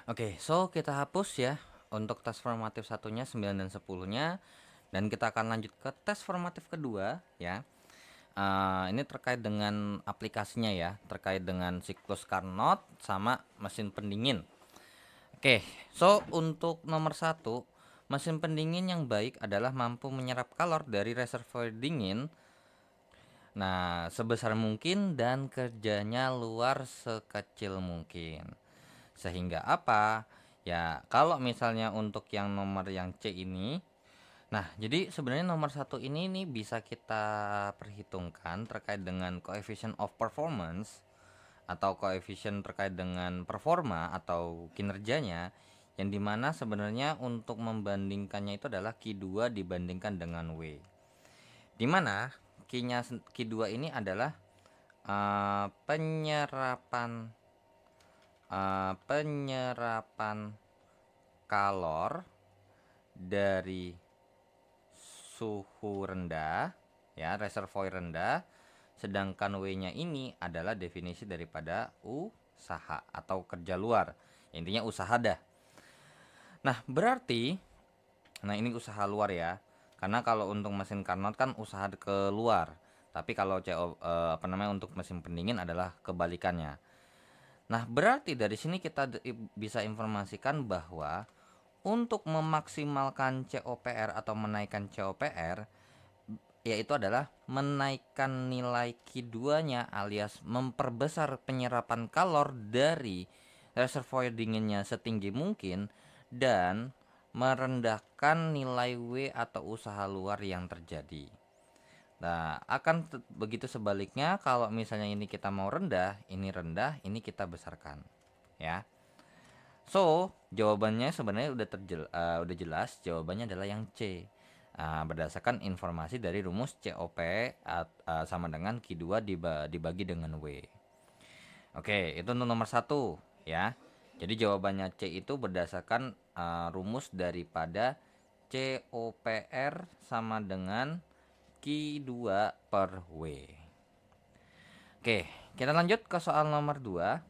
Oke, so kita hapus ya untuk tes formatif satunya 9 dan 10-nya, dan kita akan lanjut ke tes formatif kedua ya. Ini terkait dengan aplikasinya ya, terkait dengan siklus Carnot sama mesin pendingin. Oke, so untuk nomor satu, mesin pendingin yang baik adalah mampu menyerap kalor dari reservoir dingin. Nah, sebesar mungkin dan kerjanya luar sekecil mungkin. Sehingga apa? Ya, kalau misalnya untuk yang nomor yang C ini, nah, jadi sebenarnya nomor satu ini nih bisa kita perhitungkan terkait dengan coefficient of performance atau koefisien terkait dengan performa atau kinerjanya, yang dimana sebenarnya untuk membandingkannya itu adalah Q2 dibandingkan dengan W, dimana Q2 ini adalah penyerapan kalor dari suhu rendah ya, reservoir rendah, sedangkan W-nya ini adalah definisi daripada usaha atau kerja luar. Intinya usaha dah. Nah, berarti ini usaha luar ya. Karena kalau untuk mesin Carnot kan usaha keluar. Tapi kalau untuk mesin pendingin adalah kebalikannya. Nah, berarti dari sini kita bisa informasikan bahwa untuk memaksimalkan COPR atau menaikkan COPR, yaitu adalah menaikkan nilai Q2-nya alias memperbesar penyerapan kalor dari reservoir dinginnya setinggi mungkin dan merendahkan nilai W atau usaha luar yang terjadi. Nah, begitu sebaliknya kalau misalnya ini kita mau rendah, ini kita besarkan, ya. So, jawabannya sebenarnya udah jelas, jawabannya adalah yang C. Berdasarkan informasi dari rumus COP sama dengan Q2 dibagi dengan W. Oke, itu untuk nomor satu ya. Jadi jawabannya C itu berdasarkan rumus daripada COPR sama dengan Q2 per W. Oke, kita lanjut ke soal nomor 2.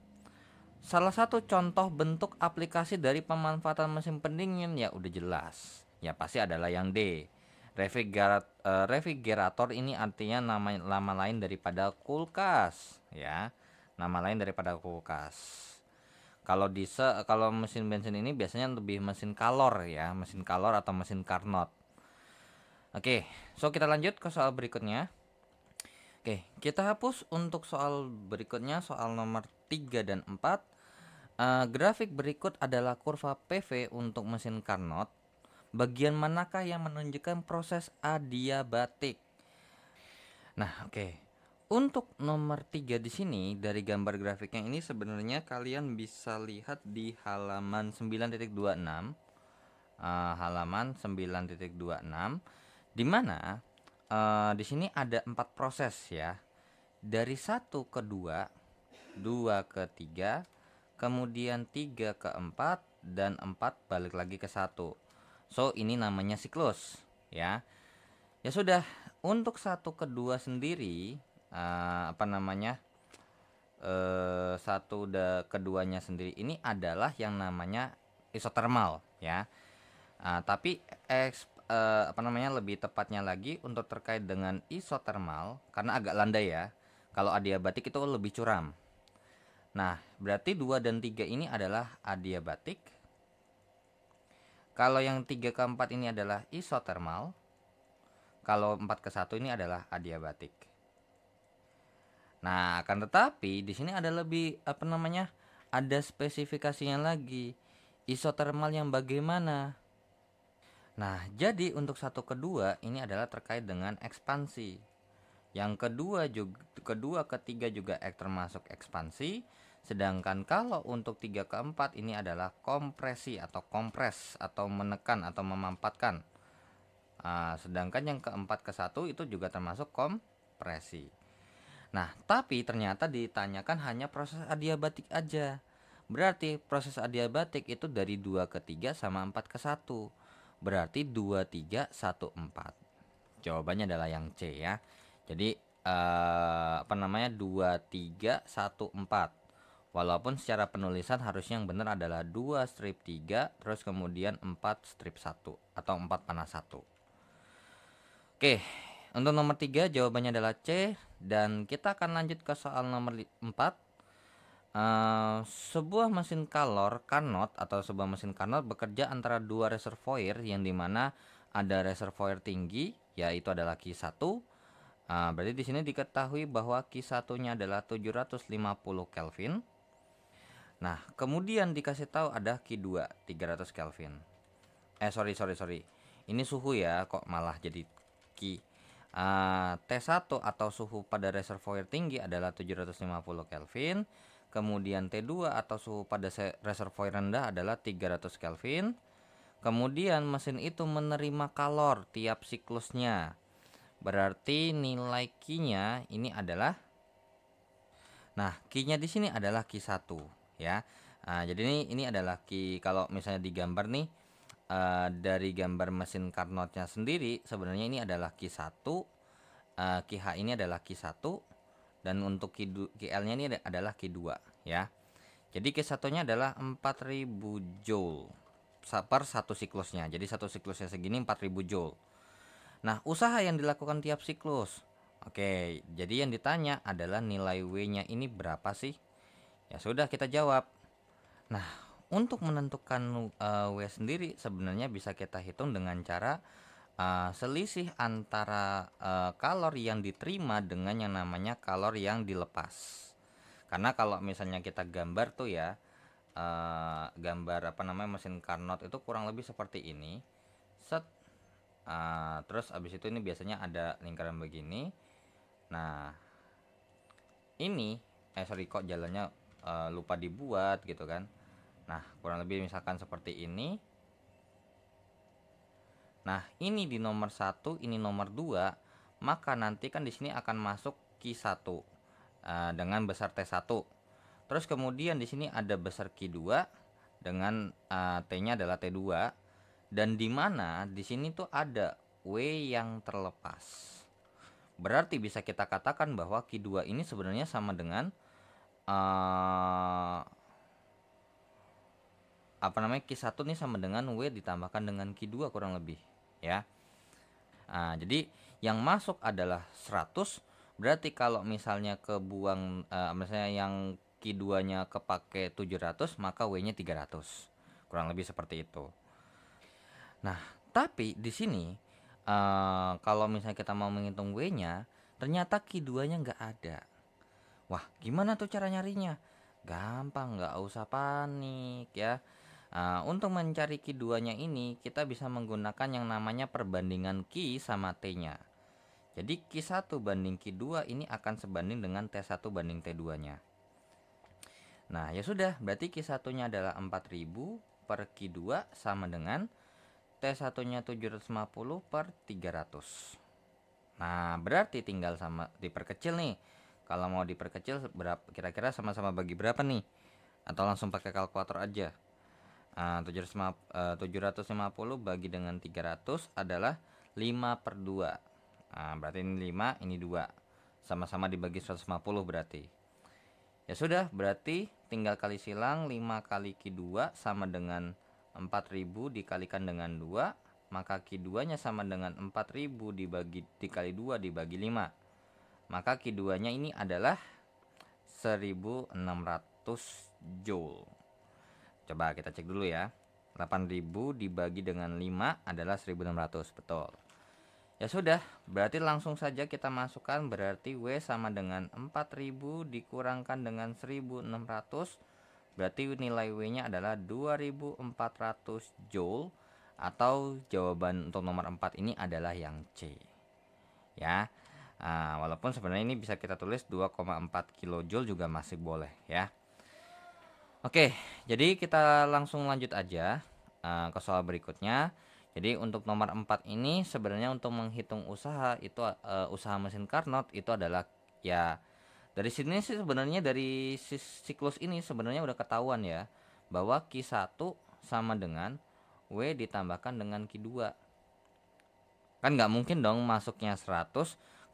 Salah satu contoh bentuk aplikasi dari pemanfaatan mesin pendingin ya udah jelas. Ya pasti adalah yang D. Refrigerator ini artinya nama lain daripada kulkas ya. Nama lain daripada kulkas. Kalau mesin bensin ini biasanya lebih mesin kalor ya, mesin kalor atau mesin Carnot. Oke, so kita lanjut ke soal berikutnya. Oke, kita hapus untuk soal berikutnya, soal nomor 3 dan 4. Grafik berikut adalah kurva PV untuk mesin Carnot. Bagian manakah yang menunjukkan proses adiabatik? Nah, oke. Untuk nomor 3 di sini dari gambar grafiknya ini sebenarnya kalian bisa lihat di halaman 9.26. Halaman 9.26 di mana di sini ada 4 proses ya. Dari 1 ke 2, 2 ke 3, kemudian 3 ke 4, dan 4 balik lagi ke 1. So, ini namanya siklus ya. Ya sudah, untuk 1 ke 2 sendiri satu keduanya sendiri ini adalah yang namanya isotermal ya. Tapi lebih tepatnya lagi untuk terkait dengan isotermal karena agak landai ya. Kalau adiabatik itu lebih curam. Nah, berarti 2 dan 3 ini adalah adiabatik. Kalau yang 3 ke 4 ini adalah isotermal. Kalau 4 ke 1 ini adalah adiabatik. Nah, akan tetapi di sini ada ada spesifikasinya lagi. Isotermal yang bagaimana? Nah, jadi untuk 1 ke 2 ini adalah terkait dengan ekspansi. Yang kedua ketiga juga termasuk ekspansi. Sedangkan kalau untuk 3 ke 4 ini adalah kompresi atau kompres atau menekan atau memampatkan. Sedangkan yang keempat ke 1 itu juga termasuk kompresi. Nah, tapi ternyata ditanyakan hanya proses adiabatik aja. Berarti proses adiabatik itu dari 2 ke 3 sama 4 ke 1. Berarti 2, 3, 1, 4. Jawabannya adalah yang C ya. Jadi 2, 3, 1, 4. Walaupun secara penulisan harusnya yang benar adalah 2 strip 3 terus kemudian 4 strip 1 atau 4 panah 1. Oke, untuk nomor 3 jawabannya adalah C, dan kita akan lanjut ke soal nomor 4. Sebuah mesin Calor Carnot atau sebuah mesin Carnot bekerja antara dua reservoir yang dimana ada reservoir tinggi yaitu adalah Q1. Berarti di sini diketahui bahwa Q1-nya adalah 750 Kelvin. Nah, kemudian dikasih tahu ada Q2 300 Kelvin. Sorry. Ini suhu ya, kok malah jadi Q. T1 atau suhu pada reservoir tinggi adalah 750 Kelvin. Kemudian T2 atau suhu pada reservoir rendah adalah 300 Kelvin. Kemudian mesin itu menerima kalor tiap siklusnya. Berarti nilai Q-nya ini adalah, nah Q-nya di sini adalah Q1 ya. Jadi ini adalah Q, kalau misalnya digambar nih dari gambar mesin Carnotnya sendiri, sebenarnya ini adalah Q1, QH ini adalah Q1, dan untuk QL-nya ini adalah Q2 ya. Jadi Q1-nya adalah 4000 Joule per satu siklusnya. Jadi satu siklusnya segini 4000 Joule. Nah, usaha yang dilakukan tiap siklus. Oke, jadi yang ditanya adalah nilai W-nya ini berapa sih? Ya sudah, kita jawab. Nah, untuk menentukan W sendiri sebenarnya bisa kita hitung dengan cara selisih antara kalor yang diterima dengan yang namanya kalor yang dilepas. Karena kalau misalnya kita gambar tuh ya, gambar mesin Carnot itu kurang lebih seperti ini. Set. Terus abis itu ini biasanya ada lingkaran begini. Nah, ini kok jalannya lupa dibuat gitu kan. Nah, kurang lebih misalkan seperti ini. Nah, ini di nomor 1, ini nomor 2, maka nanti kan di sini akan masuk Q1 dengan besar T1. Terus kemudian di sini ada besar Q2 dengan T-nya adalah T2, dan di mana di sini tuh ada W yang terlepas. Berarti bisa kita katakan bahwa Q2 ini sebenarnya sama dengan Q1 ini sama dengan W ditambahkan dengan Q2 kurang lebih ya. Jadi yang masuk adalah 100. Berarti kalau misalnya kebuang misalnya yang Q2-nya kepake 700, maka W-nya 300. Kurang lebih seperti itu. Nah, tapi di sini kalau misalnya kita mau menghitung W-nya, ternyata Q2-nya nggak ada. Wah, gimana tuh cara nyarinya? Gampang, nggak usah panik ya. Untuk mencari Q2-nya ini, kita bisa menggunakan yang namanya perbandingan Q sama T-nya. Jadi Q1 banding Q2 ini akan sebanding dengan T1 banding T2-nya. Nah, ya sudah, berarti Q1-nya adalah 4000 per Q2 sama dengan T1-nya 750 per 300. Nah, berarti tinggal sama diperkecil nih. Kalau mau diperkecil berapa kira-kira, sama-sama bagi berapa nih? Atau langsung pakai kalkulator aja. 750 bagi dengan 300 adalah 5 per 2. Berarti ini 5, ini 2. Sama-sama dibagi 150 berarti. Ya sudah, berarti tinggal kali silang 5 kali Q2 sama dengan 4000 dikalikan dengan 2. Maka Q2-nya sama dengan 4000 dikali 2 dibagi 5. Maka Q2-nya ini adalah 1600 Joule. Coba kita cek dulu ya. 8000 dibagi dengan 5 adalah 1600, betul. Ya sudah, berarti langsung saja kita masukkan, berarti W sama dengan 4000 dikurangkan dengan 1600. Berarti nilai W-nya adalah 2400 Joule, atau jawaban untuk nomor 4 ini adalah yang C. Ya. Walaupun sebenarnya ini bisa kita tulis 2,4 kilojoule juga masih boleh ya. Oke, jadi kita langsung lanjut aja ke soal berikutnya. Jadi untuk nomor 4 ini sebenarnya untuk menghitung usaha itu usaha mesin Carnot itu adalah ya, dari sini sih sebenarnya dari siklus ini sebenarnya udah ketahuan ya bahwa Q1 sama dengan W ditambahkan dengan Q2. Kan nggak mungkin dong masuknya 100,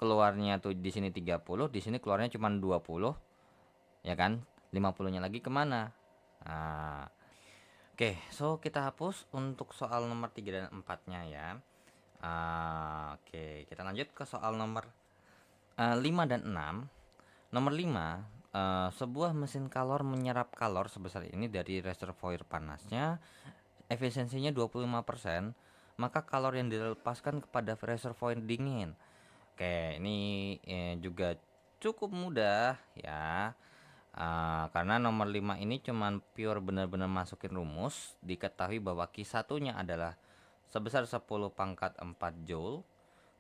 keluarnya tuh di sini 30, di sini keluarnya cuma 20. Ya kan? 50-nya lagi kemana? Nah, oke, so kita hapus untuk soal nomor 3 dan 4-nya ya. Oke, kita lanjut ke soal nomor 5 dan 6. Nomor 5, sebuah mesin kalor menyerap kalor sebesar ini dari reservoir panasnya, efisiensinya 25%, maka kalor yang dilepaskan kepada reservoir dingin. Oke, ini juga cukup mudah ya. Karena nomor 5 ini cuman pure benar-benar masukin rumus. Diketahui bahwa Q1-nya adalah sebesar 10 pangkat 4 Joule.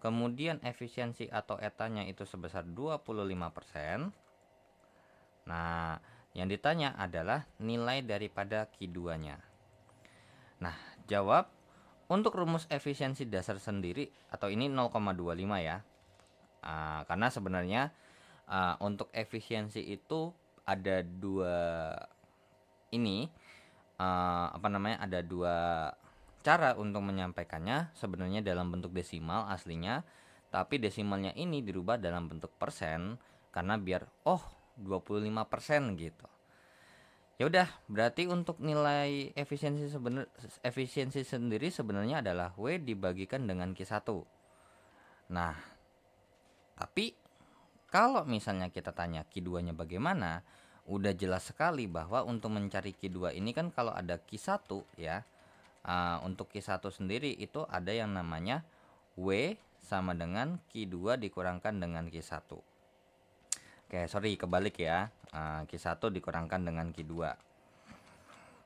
Kemudian efisiensi atau etanya itu sebesar 25%. Nah, yang ditanya adalah nilai daripada Q2-nya. Nah, jawab untuk rumus efisiensi dasar sendiri, atau ini 0,25 ya. Karena sebenarnya untuk efisiensi itu ada dua ini ada dua cara untuk menyampaikannya. Sebenarnya dalam bentuk desimal aslinya, tapi desimalnya ini dirubah dalam bentuk persen karena biar 25% gitu. Ya udah, berarti untuk nilai efisiensi sendiri sebenarnya adalah W dibagikan dengan Q1. Nah, tapi kalau misalnya kita tanya Q2-nya bagaimana, udah jelas sekali bahwa untuk mencari Q2 ini kan kalau ada Q1 ya, untuk Q1 sendiri itu ada yang namanya W sama dengan Q2 dikurangkan dengan Q1. Oke, sorry, kebalik ya. Q1 dikurangkan dengan Q2.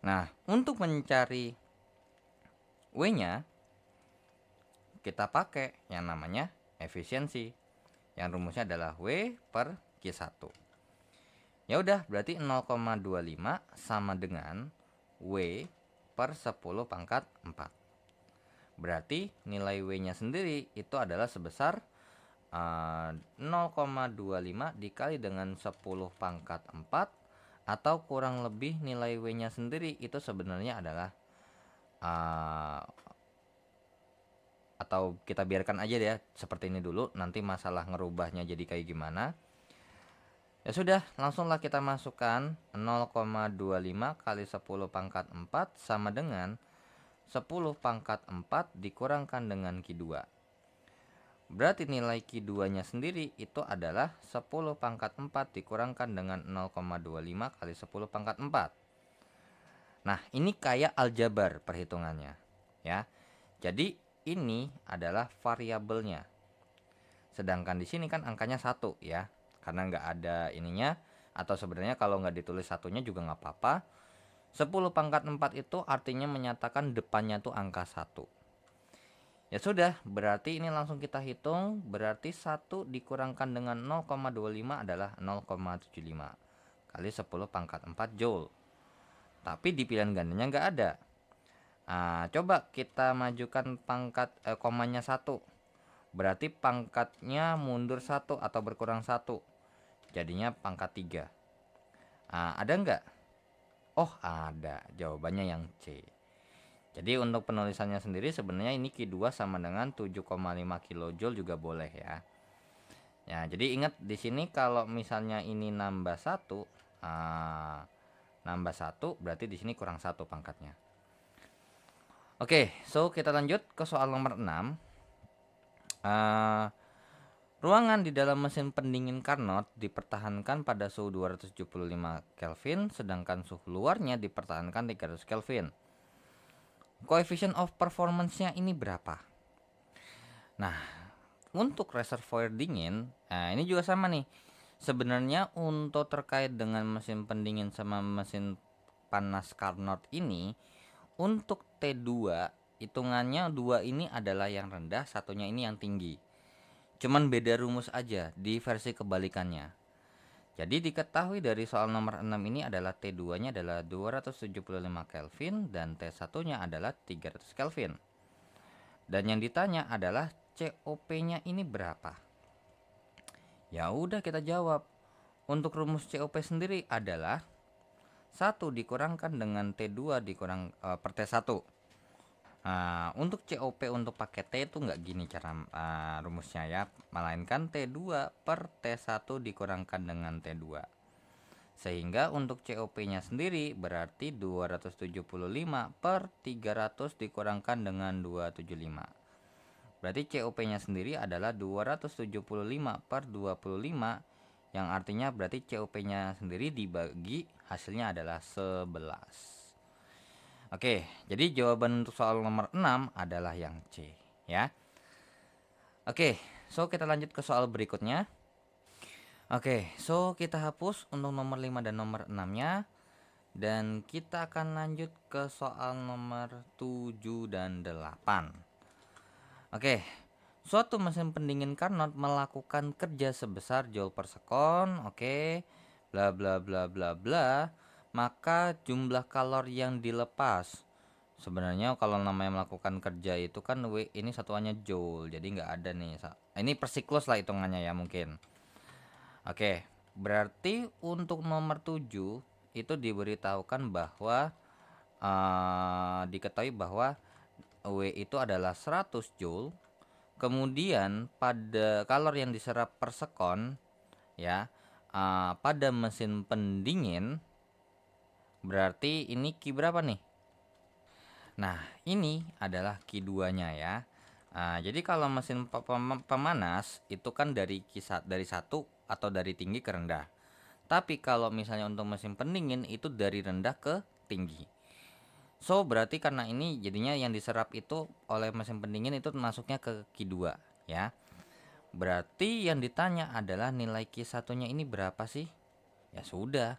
Nah, untuk mencari W-nya, kita pakai yang namanya efisiensi. Yang rumusnya adalah W per Q1. Ya udah, berarti 0,25 sama dengan W per 10 pangkat 4. Berarti nilai W-nya sendiri itu adalah sebesar 0,25 dikali dengan 10 pangkat 4, atau kurang lebih nilai W-nya sendiri itu sebenarnya adalah atau kita biarkan aja deh seperti ini dulu, nanti masalah ngerubahnya jadi kayak gimana. Ya sudah, langsunglah kita masukkan 0,25 kali 10 pangkat 4 sama dengan 10 pangkat 4 dikurangkan dengan Q2. Berarti nilai Q2-nya sendiri itu adalah 10 pangkat 4 dikurangkan dengan 0,25 kali 10 pangkat 4. Nah, ini kayak aljabar perhitungannya ya. Jadi ini adalah variabelnya. Sedangkan di sini kan angkanya 1 ya. Karena nggak ada ininya, atau sebenarnya kalau nggak ditulis satunya juga nggak apa-apa. 10 pangkat 4 itu artinya menyatakan depannya tuh angka 1. Ya sudah, berarti ini langsung kita hitung. Berarti 1 dikurangkan dengan 0,25 adalah 0,75 kali 10 pangkat 4 Joule. Tapi di pilihan gandanya nggak ada. Coba kita majukan pangkat komanya 1. Berarti pangkatnya mundur 1 atau berkurang 1. Jadinya pangkat 3. Ada nggak? Oh, ada. Jawabannya yang C. Jadi untuk penulisannya sendiri sebenarnya ini Q2 sama dengan 7,5 kJ juga boleh ya. Ya, jadi ingat di sini kalau misalnya ini nambah 1, berarti di sini kurang 1 pangkatnya. Oke, so kita lanjut ke soal nomor 6. Ruangan di dalam mesin pendingin Carnot dipertahankan pada suhu 275 Kelvin, sedangkan suhu luarnya dipertahankan 300 Kelvin. Coefficient of performance-nya ini berapa? Nah, untuk reservoir dingin, ini juga sama nih. Sebenarnya untuk terkait dengan mesin pendingin sama mesin panas Carnot ini, untuk T2 hitungannya 2 ini adalah yang rendah, satunya ini yang tinggi. Cuman beda rumus aja di versi kebalikannya. Jadi diketahui dari soal nomor 6 ini adalah T2-nya adalah 275 Kelvin dan T1-nya adalah 300 Kelvin. Dan yang ditanya adalah COP-nya ini berapa? Ya udah, kita jawab. Untuk rumus COP sendiri adalah 1 dikurangkan dengan T2 dikurang per T1. Untuk COP untuk pakai T itu nggak gini cara rumusnya ya, melainkan T2 per T1 dikurangkan dengan T2. Sehingga untuk COP-nya sendiri berarti 275 per 300 dikurangkan dengan 275. Berarti COP-nya sendiri adalah 275 per 25, yang artinya berarti COP-nya sendiri dibagi hasilnya adalah 11. Oke, jadi jawaban untuk soal nomor 6 adalah yang C, ya. Oke, so kita lanjut ke soal berikutnya. Oke, so kita hapus untuk nomor 5 dan nomor 6-nya. Dan kita akan lanjut ke soal nomor 7 dan 8. Oke, suatu mesin pendingin Carnot melakukan kerja sebesar joule per sekon, oke, bla bla bla bla bla, maka jumlah kalori yang dilepas. Sebenarnya kalau namanya melakukan kerja itu kan W ini satuannya joule, jadi nggak ada nih. Ini per siklus lah hitungannya ya mungkin. Oke, berarti untuk nomor 7 itu diberitahukan bahwa diketahui bahwa W itu adalah 100 joule. Kemudian pada kalori yang diserap per sekon ya, pada mesin pendingin berarti ini Q berapa nih? Nah, ini adalah Q2-nya ya. Jadi kalau mesin pemanas itu kan dari satu atau dari tinggi ke rendah. Tapi kalau misalnya untuk mesin pendingin itu dari rendah ke tinggi. So berarti karena ini jadinya yang diserap itu oleh mesin pendingin itu masuknya ke Q2 ya. Berarti yang ditanya adalah nilai Q1-nya ini berapa sih? Ya sudah.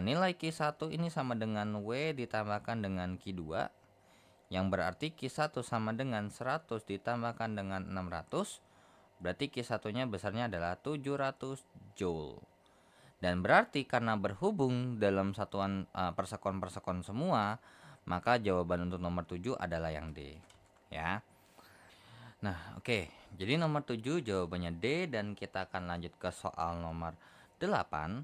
Nilai Q1 ini sama dengan W ditambahkan dengan Q2, yang berarti Q1 sama dengan 100 ditambahkan dengan 600. Berarti Q1-nya besarnya adalah 700 joule. Dan berarti karena berhubung dalam satuan per sekon semua, maka jawaban untuk nomor 7 adalah yang D ya. Nah, oke. Jadi nomor 7 jawabannya D, dan kita akan lanjut ke soal nomor 8.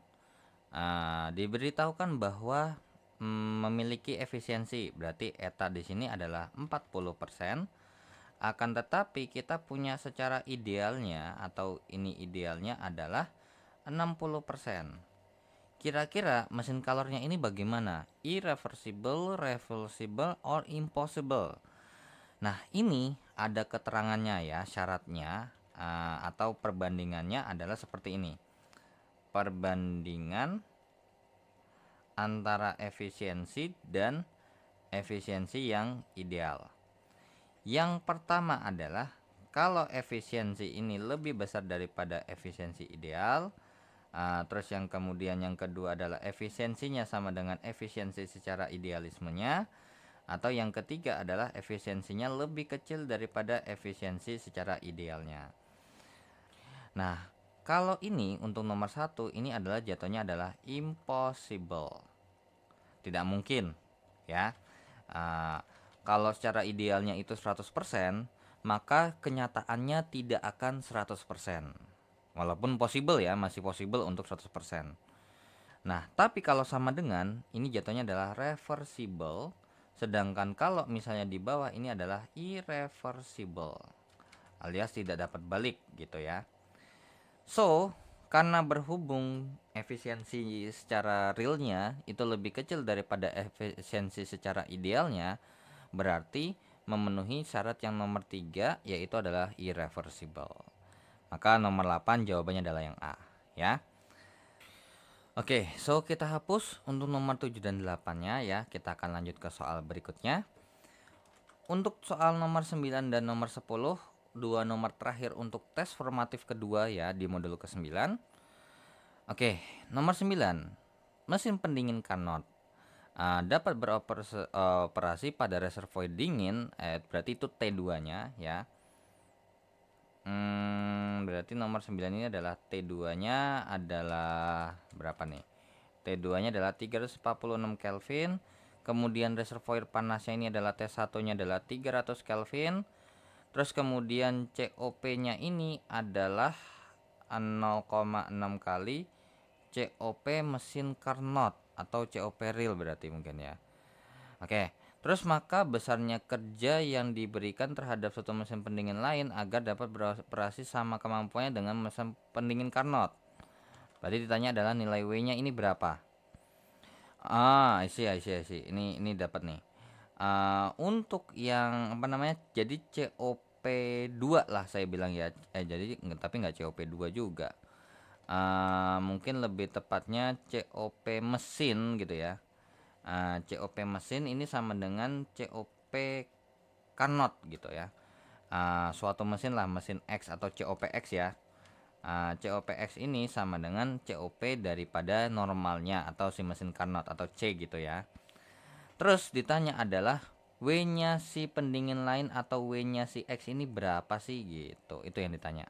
Diberitahukan bahwa memiliki efisiensi, berarti eta di sini adalah 40%. Akan tetapi kita punya secara idealnya atau ini idealnya adalah 60%. Kira-kira mesin kalornya ini bagaimana? Irreversible, reversible, or impossible? Nah, ini ada keterangannya ya, syaratnya atau perbandingannya adalah seperti ini. Perbandingan antara efisiensi dan efisiensi yang ideal. Yang pertama adalah kalau efisiensi ini lebih besar daripada efisiensi ideal. Terus yang kemudian yang kedua adalah efisiensinya sama dengan efisiensi secara idealismenya. Atau yang ketiga adalah efisiensinya lebih kecil daripada efisiensi secara idealnya. Nah, kalau ini untuk nomor 1 ini adalah jatuhnya adalah impossible. Tidak mungkin ya. Kalau secara idealnya itu 100%, maka kenyataannya tidak akan 100%. Walaupun possible ya, masih possible untuk 100%. Nah, tapi kalau sama dengan, ini jatuhnya adalah reversible. Sedangkan kalau misalnya di bawah ini adalah irreversible, alias tidak dapat balik gitu ya. So, karena berhubung efisiensi secara realnya itu lebih kecil daripada efisiensi secara idealnya, berarti memenuhi syarat yang nomor 3, yaitu adalah irreversible. Maka nomor 8 jawabannya adalah yang A ya. Oke, so kita hapus untuk nomor 7 dan 8-nya ya. Kita akan lanjut ke soal berikutnya. Untuk soal nomor 9 dan nomor 10, dua nomor terakhir untuk tes formatif kedua ya di modul ke-9. Oke, nomor 9. Mesin pendingin Carnot dapat beroperasi pada reservoir dingin, berarti itu T2-nya ya. Berarti nomor 9 ini adalah T2-nya adalah berapa nih? T2-nya adalah 346 Kelvin. Kemudian reservoir panasnya ini adalah T1-nya adalah 300 Kelvin. Terus kemudian COP-nya ini adalah 0,6 kali COP mesin Carnot atau COP real berarti mungkin ya. Oke. Terus maka besarnya kerja yang diberikan terhadap suatu mesin pendingin lain agar dapat beroperasi sama kemampuannya dengan mesin pendingin Carnot. Berarti ditanya adalah nilai W-nya ini berapa. I see. Ini dapat nih. Untuk yang apa namanya? Jadi COP2 lah saya bilang ya. Jadi tapi nggak COP2 juga. Mungkin lebih tepatnya COP mesin gitu ya. COP mesin ini sama dengan COP Carnot gitu ya. Suatu mesin lah, mesin X atau COPX ya. COPX ini sama dengan COP daripada normalnya atau si mesin Carnot atau C gitu ya. Terus ditanya adalah W-nya si pendingin lain atau W-nya si X ini berapa sih gitu. Itu yang ditanya.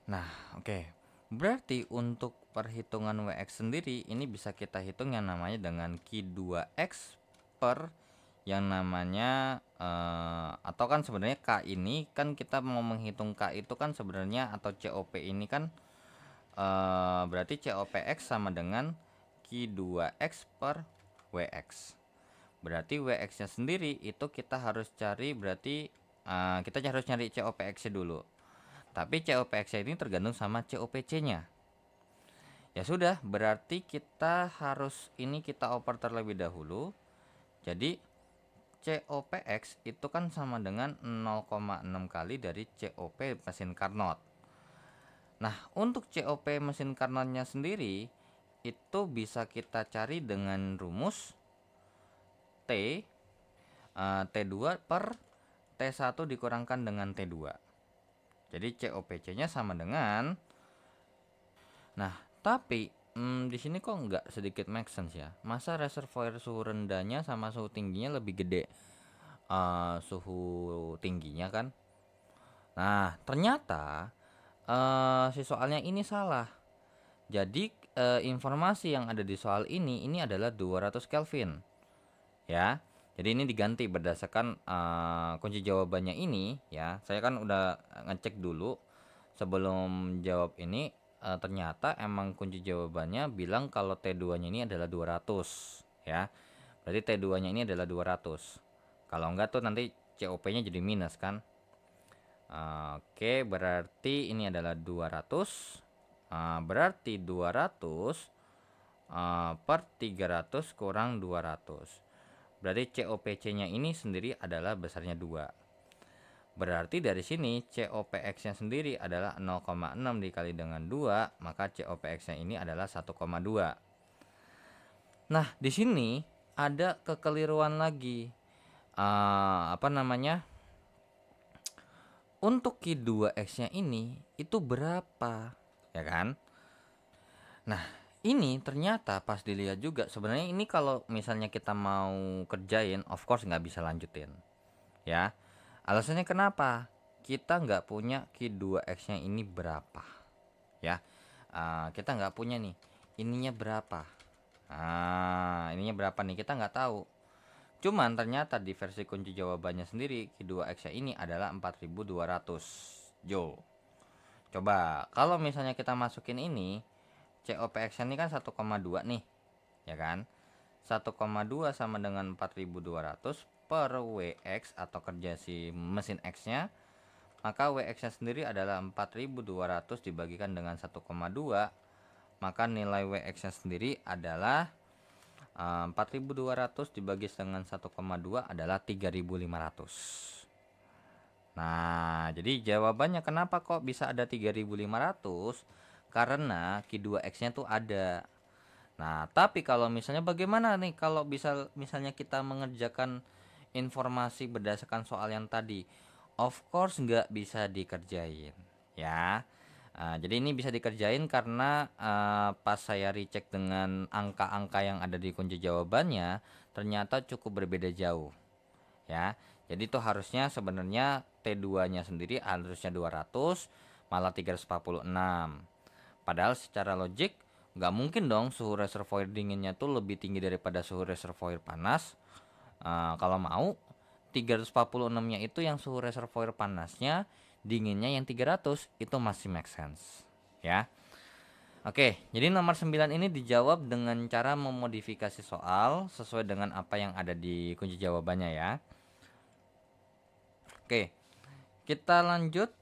Nah, oke. Berarti untuk perhitungan WX sendiri ini bisa kita hitung yang namanya dengan Q2X per yang namanya atau kan sebenarnya K ini kan kita mau menghitung K itu kan sebenarnya atau COP ini kan berarti COPX sama dengan Q2X per WX. Berarti WX nya sendiri itu kita harus cari, berarti kita harus nyari COPX nya dulu. Tapi COPX nya ini tergantung sama COPC nya. Ya sudah, berarti kita harus kita oper terlebih dahulu. Jadi COPX itu kan sama dengan 0,6 kali dari COP mesin Carnot. Nah, untuk COP mesin Carnotnya sendiri itu bisa kita cari dengan rumus T T2 per T1 dikurangkan dengan T2. Jadi COPC-nya sama dengan. Nah, tapi di sini kok nggak sedikit make sense ya? Masa reservoir suhu rendahnya sama suhu tingginya lebih gede suhu tingginya kan? Nah, ternyata si soalnya ini salah. Jadi informasi yang ada di soal ini adalah 200 Kelvin. Ya. Jadi ini diganti berdasarkan kunci jawabannya ini ya. Saya kan udah ngecek dulu sebelum jawab ini. Ternyata emang kunci jawabannya bilang kalau T2-nya ini adalah 200 ya. Berarti T2-nya ini adalah 200. Kalau enggak tuh nanti COP-nya jadi minus kan. Oke, berarti ini adalah 200. Berarti 200 per 300 kurang 200. Berarti COPC-nya ini sendiri adalah besarnya 2. Berarti dari sini COPX-nya sendiri adalah 0,6 dikali dengan 2, maka COPX-nya ini adalah 1,2. Nah, di sini ada kekeliruan lagi. Apa namanya? Untuk Q2X-nya ini itu berapa? Ya kan? Nah, ini ternyata pas dilihat juga sebenarnya ini kalau misalnya kita mau kerjain, of course nggak bisa lanjutin. Ya. Alasannya kenapa? Kita nggak punya Q2X-nya ini berapa, ya? Kita nggak punya nih. Ininya berapa? Ininya berapa nih? Kita nggak tahu. Cuman ternyata di versi kunci jawabannya sendiri Q2X-nya ini adalah 4200 Joule. Coba kalau misalnya kita masukin ini COPX-nya ini kan 1,2 nih, ya kan? 1,2 sama dengan 4200 per WX atau kerja si mesin X-nya, maka WX-nya sendiri adalah 4200 dibagikan dengan 1,2, maka nilai WX-nya sendiri adalah 4200 dibagi dengan 1,2 adalah 3500. Nah, jadi jawabannya kenapa kok bisa ada 3500? Karena Q2X-nya tuh ada. Nah, tapi kalau misalnya bagaimana nih kalau bisa misalnya kita mengerjakan informasi berdasarkan soal yang tadi? Of course nggak bisa dikerjain ya. Jadi ini bisa dikerjain karena pas saya recheck dengan angka-angka yang ada di kunci jawabannya ternyata cukup berbeda jauh ya. Jadi itu harusnya sebenarnya T2-nya sendiri harusnya 200 malah 346. Padahal secara logik nggak mungkin dong suhu reservoir dinginnya tuh lebih tinggi daripada suhu reservoir panas. Kalau mau 346-nya itu yang suhu reservoir panasnya, dinginnya yang 300, itu masih make sense ya. Oke, jadi nomor 9 ini dijawab dengan cara memodifikasi soal sesuai dengan apa yang ada di kunci jawabannya ya. Oke, kita lanjut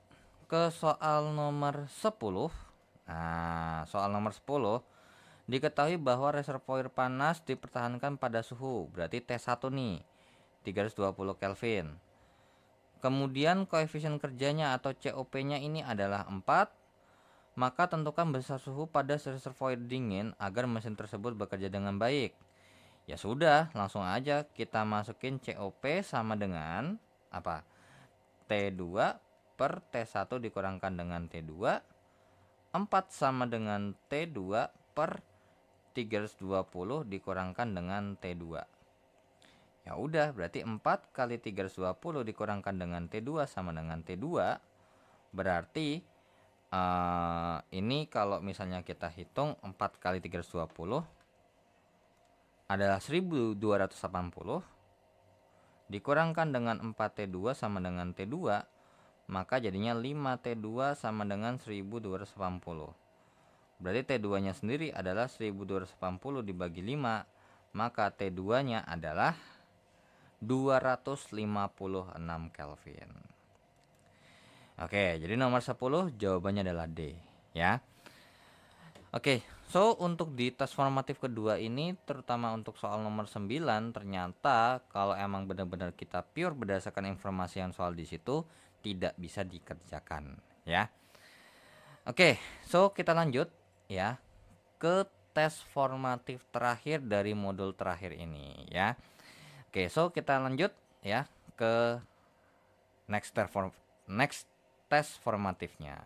ke soal nomor 10. Nah, soal nomor 10, diketahui bahwa reservoir panas dipertahankan pada suhu, berarti T1 nih, 320 Kelvin. Kemudian koefisien kerjanya atau COP-nya ini adalah 4. Maka tentukan besar suhu pada reservoir dingin agar mesin tersebut bekerja dengan baik. Ya sudah, langsung aja kita masukin COP sama dengan apa? T2 per T1 dikurangkan dengan T2. 4 sama dengan T2 per 320 dikurangkan dengan T2. Ya udah, berarti 4 kali 320 dikurangkan dengan T2 sama dengan T2. Berarti ini kalau misalnya kita hitung 4 kali 320 adalah 1280 dikurangkan dengan 4T2 sama dengan T2, maka jadinya 5T2 sama dengan 1280. Berarti T2 nya sendiri adalah 1280 dibagi 5, maka T2 nya adalah 256 Kelvin. Oke, jadi nomor 10 jawabannya adalah D, ya. Oke, so untuk di tes formatif kedua ini, terutama untuk soal nomor 9, ternyata kalau emang benar-benar kita pure berdasarkan informasi yang soal di situ tidak bisa dikerjakan, ya. Oke, so kita lanjut ya ke tes formatif terakhir dari modul terakhir ini, ya. Oke, so kita lanjut ya ke next test formatifnya.